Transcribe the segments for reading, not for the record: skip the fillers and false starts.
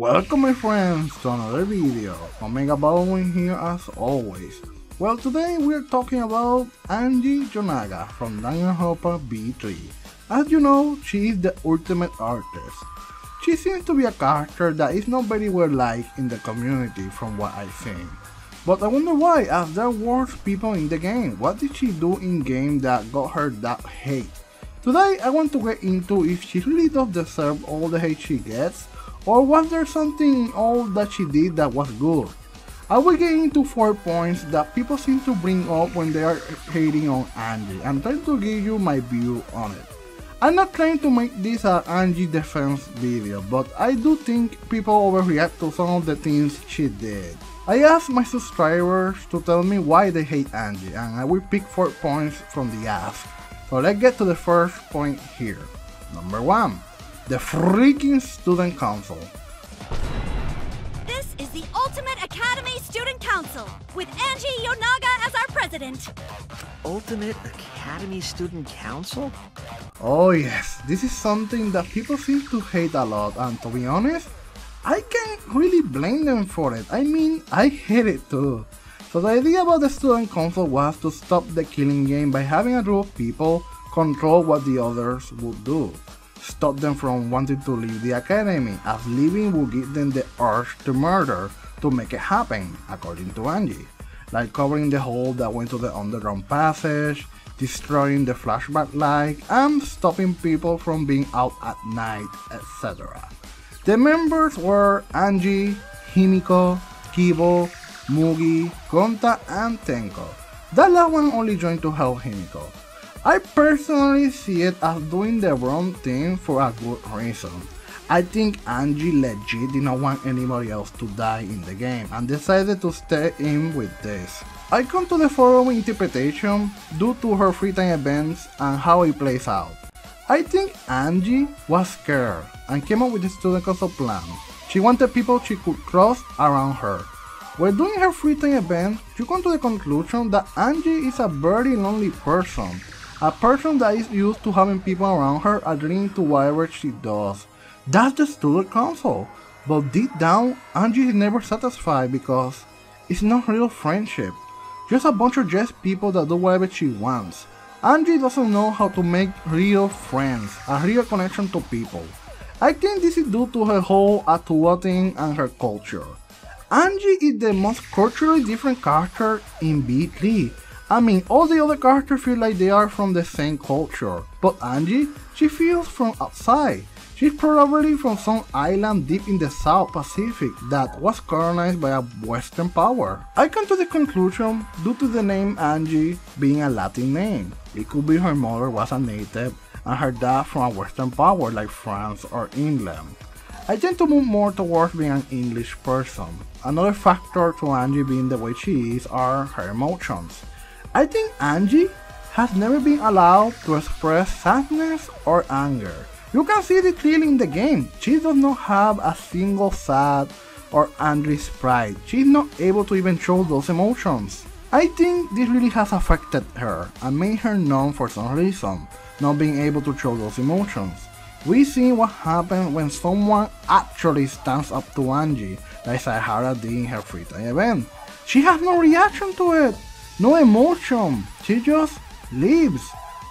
Welcome my friends to another video. Omega Baldwin here as always. Well, today we're talking about Angie Yonaga from DanganRonpa V3. As you know, she is the ultimate artist. She seems to be a character that is not very well liked in the community from what I've seen. But I wonder why, as there were people in the game. What did she do in game that got her that hate? Today I want to get into if she really does deserve all the hate she gets, or was there something all that she did that was good? I will get into 4 points that people seem to bring up when they are hating on Angie and try to give you my view on it. I'm not trying to make this an Angie defense video, but I do think people overreact to some of the things she did. I asked my subscribers to tell me why they hate Angie, and I will pick 4 points from the ask. So let's get to the first point here. Number 1. The freaking Student Council. This is the Ultimate Academy Student Council, with Angie Yonaga as our president. Ultimate Academy Student Council? Oh yes, this is something that people seem to hate a lot, and to be honest, I can't really blame them for it. I mean, I hate it too. So the idea about the Student Council was to stop the killing game by having a group of people control what the others would do. Stop them from wanting to leave the academy, as leaving will give them the urge to murder to make it happen, according to Angie. Like covering the hole that went to the underground passage, destroying the flashback light, and stopping people from being out at night, etc. The members were Angie, Himiko, Kibo, Mugi, Gonta, and Tenko. That last one only joined to help Himiko. I personally see it as doing the wrong thing for a good reason. I think Angie legit did not want anybody else to die in the game and decided to stay in with this. I come to the following interpretation due to her free time events and how it plays out. I think Angie was scared and came up with the Student Council plan. She wanted people she could trust around her. When doing her free time event, you come to the conclusion that Angie is a very lonely person. A person that is used to having people around her agreeing to whatever she does. That's the Student Council. But deep down, Angie is never satisfied because it's not real friendship. Just a bunch of just people that do whatever she wants. Angie doesn't know how to make real friends, a real connection to people. I think this is due to her whole Atua thing and her culture. Angie is the most culturally different character in V3. I mean, all the other characters feel like they are from the same culture, but Angie, she feels from outside. She's probably from some island deep in the South Pacific that was colonized by a Western power. I come to the conclusion due to the name Angie being a Latin name. It could be her mother was a native and her dad from a Western power like France or England. I tend to move more towards being an English person. Another factor to Angie being the way she is are her emotions. I think Angie has never been allowed to express sadness or anger. You can see it clearly in the game. She does not have a single sad or angry sprite. She is not able to even show those emotions. I think this really has affected her and made her known for some reason, not being able to show those emotions. We see what happens when someone actually stands up to Angie, like Sahara did in her free time event. She has no reaction to it. No emotion, she just leaves.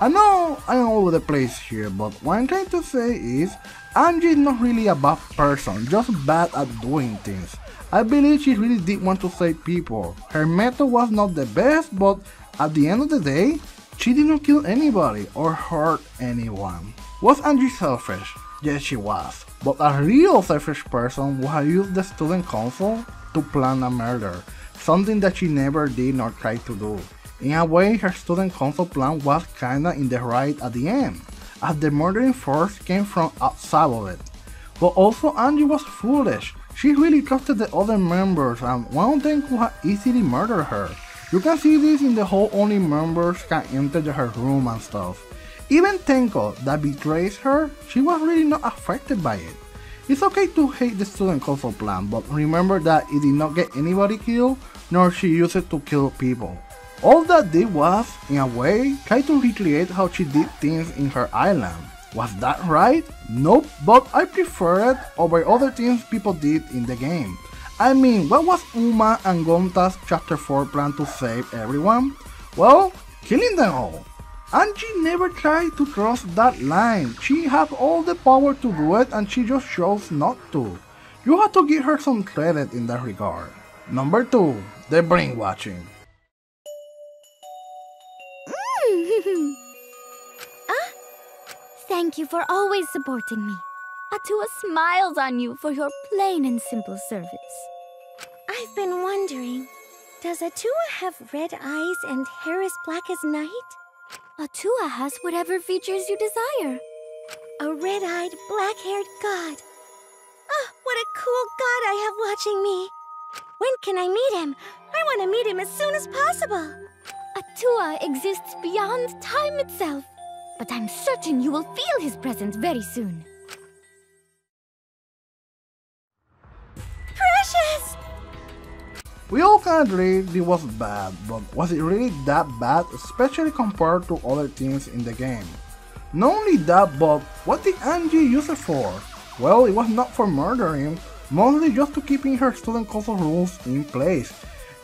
I know I'm all over the place here, but what I'm trying to say is Angie is not really a bad person, just bad at doing things. I believe she really did want to save people. Her method was not the best, but at the end of the day, she did not kill anybody or hurt anyone. Was Angie selfish? Yes, she was. But a real selfish person would have used the Student Council to plan a murder. Something that she never did nor tried to do. In a way, her Student Council plan was kinda in the right at the end, as the murdering force came from outside of it. But also Angie was foolish. She really trusted the other members and one of them could have easily murdered her. You can see this in the whole only members can enter her room and stuff. Even Tenko, that betrays her, she was really not affected by it. It's okay to hate the Student Council plan, but remember that it did not get anybody killed, nor she used it to kill people. All that did was, in a way, try to recreate how she did things in her island. Was that right? Nope, but I prefer it over other things people did in the game. I mean, what was Uma and Gonta's Chapter 4 plan to save everyone? Well, killing them all. Angie never tried to cross that line. She had all the power to do it and she just chose not to. You have to give her some credit in that regard. Number 2. The brainwashing. Thank you for always supporting me. Atua smiles on you for your plain and simple service. I've been wondering, does Atua have red eyes and hair as black as night? Atua has whatever features you desire. A red-eyed, black-haired god. Oh, what a cool god I have watching me. When can I meet him? I want to meet him as soon as possible. Atua exists beyond time itself, but I'm certain you will feel his presence very soon. Precious! We all can agree it was bad, but was it really that bad, especially compared to other things in the game? Not only that, but what did Angie use it for? Well, it was not for murdering, mostly just to keeping her student council rules in place.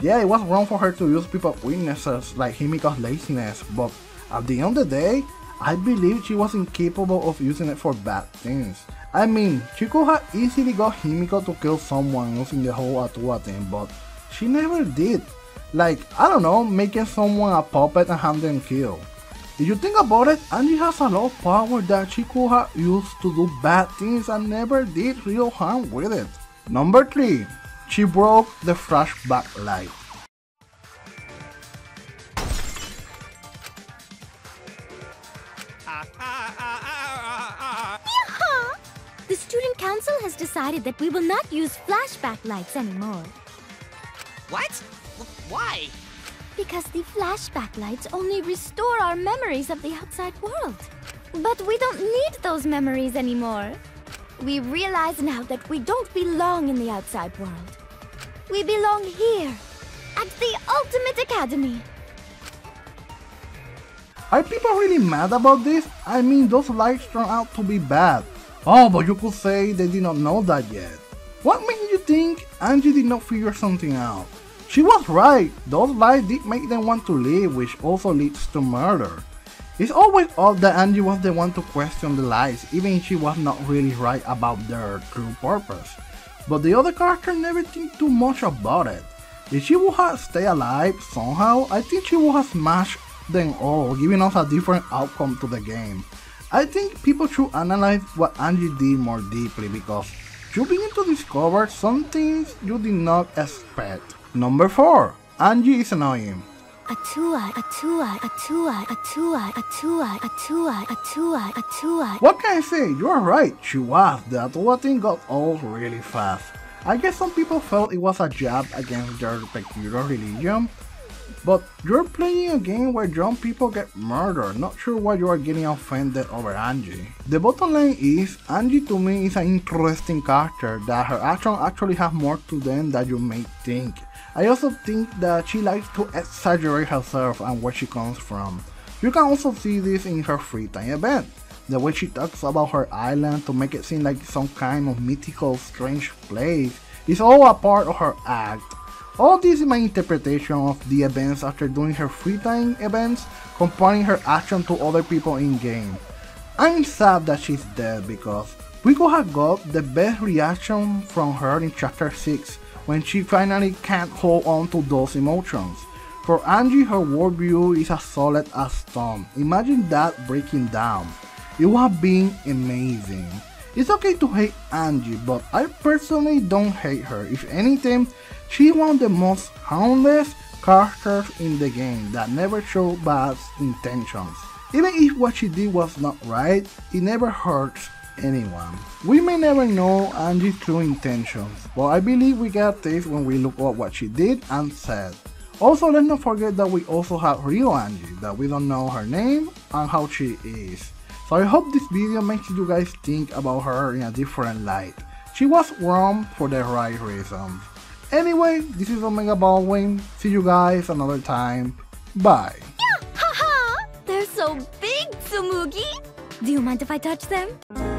Yeah, it was wrong for her to use people's weaknesses like Himiko's laziness, but at the end of the day, I believe she was incapable of using it for bad things. I mean, she could have easily got Himiko to kill someone using the whole Atua thing, but she never did. Like, I don't know, making someone a puppet and have them kill. If you think about it, Angie has a lot of power that she could have used to do bad things and never did real harm with it. Number 3. She broke the flashback light. The student council has decided that we will not use flashback lights anymore. What? Why? Because the flashback lights only restore our memories of the outside world. But we don't need those memories anymore. We realize now that we don't belong in the outside world. We belong here, at the Ultimate Academy. Are people really mad about this? I mean, those lights turned out to be bad. Oh, but you could say they did not know that yet. What made you think Angie did not figure something out? She was right, those lights did make them want to leave, which also leads to murder. It's always odd that Angie was the one to question the lights, even if she was not really right about their true purpose. But the other characters never think too much about it. If she would have stayed alive somehow, I think she would have smashed them all, giving us a different outcome to the game. I think people should analyze what Angie did more deeply because you begin to discover some things you did not expect. Number 4. Angie is annoying. Atua. What can I say? You are right, she was. The Atua thing got old really fast. I guess some people felt it was a jab against their peculiar religion. But you're playing a game where young people get murdered, not sure why you are getting offended over Angie. The bottom line is, Angie to me is an interesting character that her actions actually have more to them than you may think. I also think that she likes to exaggerate herself and where she comes from. You can also see this in her free time event. The way she talks about her island to make it seem like some kind of mythical, strange place is all a part of her act. All this is my interpretation of the events after doing her free time events, comparing her action to other people in game. I'm sad that she's dead because we could have got the best reaction from her in chapter 6 when she finally can't hold on to those emotions. For Angie, her worldview is as solid as stone. Imagine that breaking down. It would have been amazing. It's okay to hate Angie, but I personally don't hate her. If anything, she's one of the most harmless characters in the game that never showed bad intentions. Even if what she did was not right, it never hurts anyone. We may never know Angie's true intentions, but I believe we get a taste when we look at what she did and said. Also, let's not forget that we also have real Angie, that we don't know her name and how she is. So I hope this video makes you guys think about her in a different light. She was wrong for the right reasons. Anyway, this is Omega Baldwin. See you guys another time. Bye. Haha! They're so big, Tsumugi! Do you mind if I touch them?